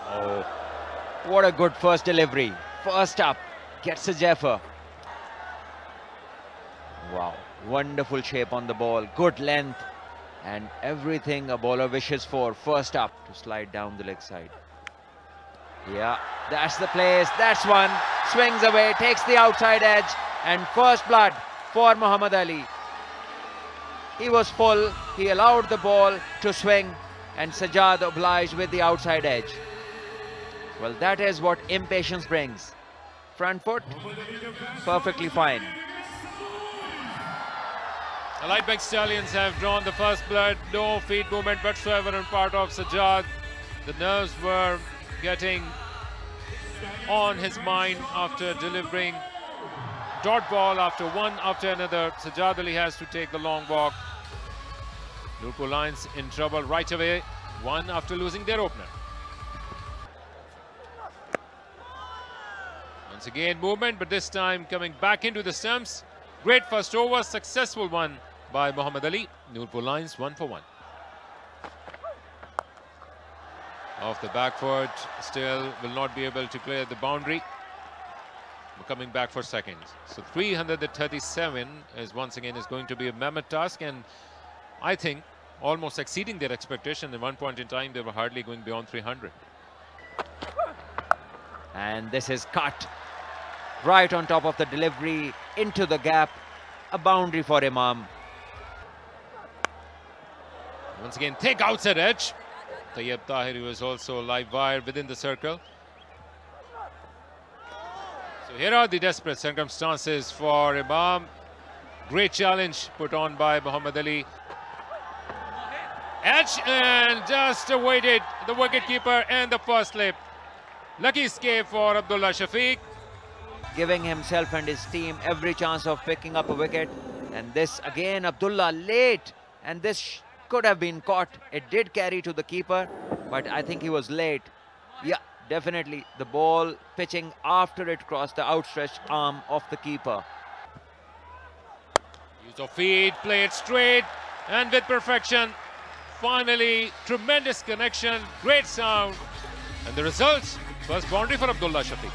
Oh, what a good first delivery. First up, gets a Jaffer. Wow, wonderful shape on the ball, good length, and everything a bowler wishes for. First up to slide down the leg side. Yeah, that's the place, that's one. Swings away, takes the outside edge, and first blood for Muhammad Ali. He was full, he allowed the ball to swing, and Sajjad obliged with the outside edge. Well, that is what impatience brings. Front foot, perfectly fine. The Lightback Stallions have drawn the first blood. No feet movement whatsoever on part of Sajjad. The nerves were getting on his mind after delivering dot ball after one after another. Sajjad Ali has to take the long walk. Nurpur Lions in trouble right away, one after losing their opener. Once again movement, but this time coming back into the stumps. Great first over, successful one by Muhammad Ali. Nurpur Lions 1 for 1. Off the back foot, still will not be able to clear the boundary. We're coming back for seconds. So 337 is once again is going to be a mammoth task, and I think almost exceeding their expectation. At one point in time, they were hardly going beyond 300. And this is cut right on top of the delivery into the gap. A boundary for Imam. Once again, thick outside edge. Tayyab Tahiri was also live wire within the circle. So here are the desperate circumstances for Imam. Great challenge put on by Muhammad Ali. Edge and just awaited the wicketkeeper and the first slip. Lucky escape for Abdullah Shafiq. Giving himself and his team every chance of picking up a wicket. And this again, Abdullah late. And this could have been caught. It did carry to the keeper, but I think he was late. Yeah, definitely the ball pitching after it crossed the outstretched arm of the keeper. Use of feet, played straight and with perfection. Finally, tremendous connection, great sound. And the result, first boundary for Abdullah Shafiq.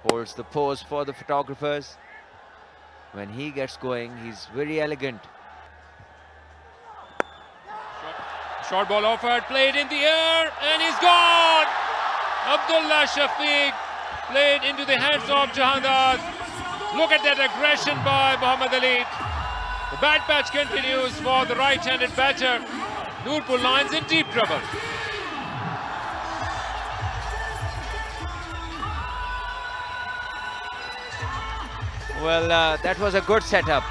Holds the pose for the photographers. When he gets going, he's very elegant. Short ball offered, played in the air, and he's gone! Abdullah Shafiq played into the hands of Jahandad. Look at that aggression by Muhammad Ali. The bad patch continues for the right-handed batter. Nurpur Lions in deep trouble. Well, that was a good setup.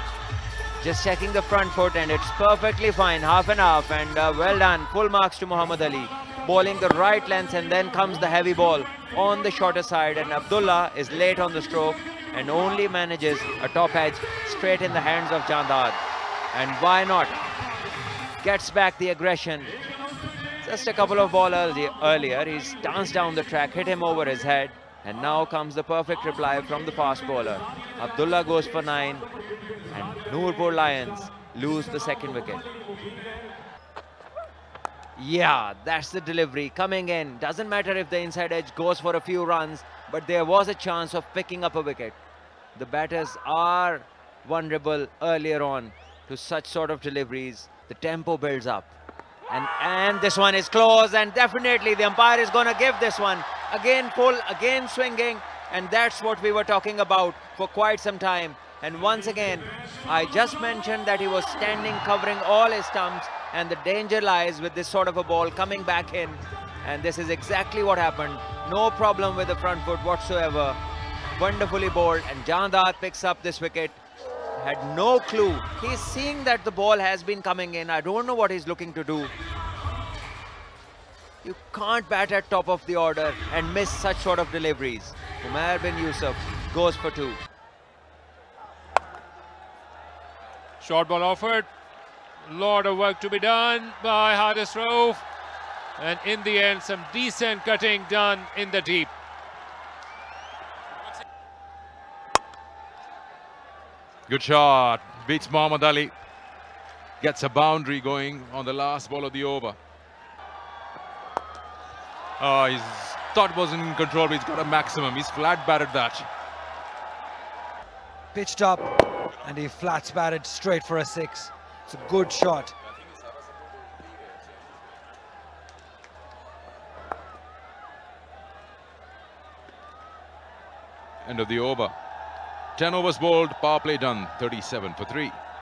Just checking the front foot, and it's perfectly fine, half and half, and well done. Full marks to Muhammad Ali. Bowling the right length, and then comes the heavy ball on the shorter side, and Abdullah is late on the stroke and only manages a top edge straight in the hands of Jahandad. And why not? Gets back the aggression. Just a couple of balls earlier, he's danced down the track, hit him over his head. And now comes the perfect reply from the fast bowler. Abdullah goes for 9, and Nurpur Lions lose the second wicket. Yeah, that's the delivery coming in. Doesn't matter if the inside edge goes for a few runs, but there was a chance of picking up a wicket. The batters are vulnerable earlier on to such sort of deliveries. The tempo builds up. And this one is close, and definitely the umpire is going to give this one. Again full, again swinging, and that's what we were talking about for quite some time. And once again, I just mentioned that he was standing covering all his stumps, and the danger lies with this sort of a ball coming back in. And this is exactly what happened. No problem with the front foot whatsoever. Wonderfully bowled, and Jahandad picks up this wicket. Had no clue. He's seeing that the ball has been coming in. I don't know what he's looking to do. You can't bat at top of the order and miss such sort of deliveries. Umair bin Yusuf goes for 2. Short ball offered. Lot of work to be done by Hardis Rauf. And in the end, some decent cutting done in the deep. Good shot. Beats Muhammad Ali. Gets a boundary going on the last ball of the over. Oh, he's thought wasn't in control, but he's got a maximum. He's flat batted that. Pitched up, and he flats batted straight for a 6. It's a good shot. End of the over. 10 overs bowled, power play done, 37 for 3.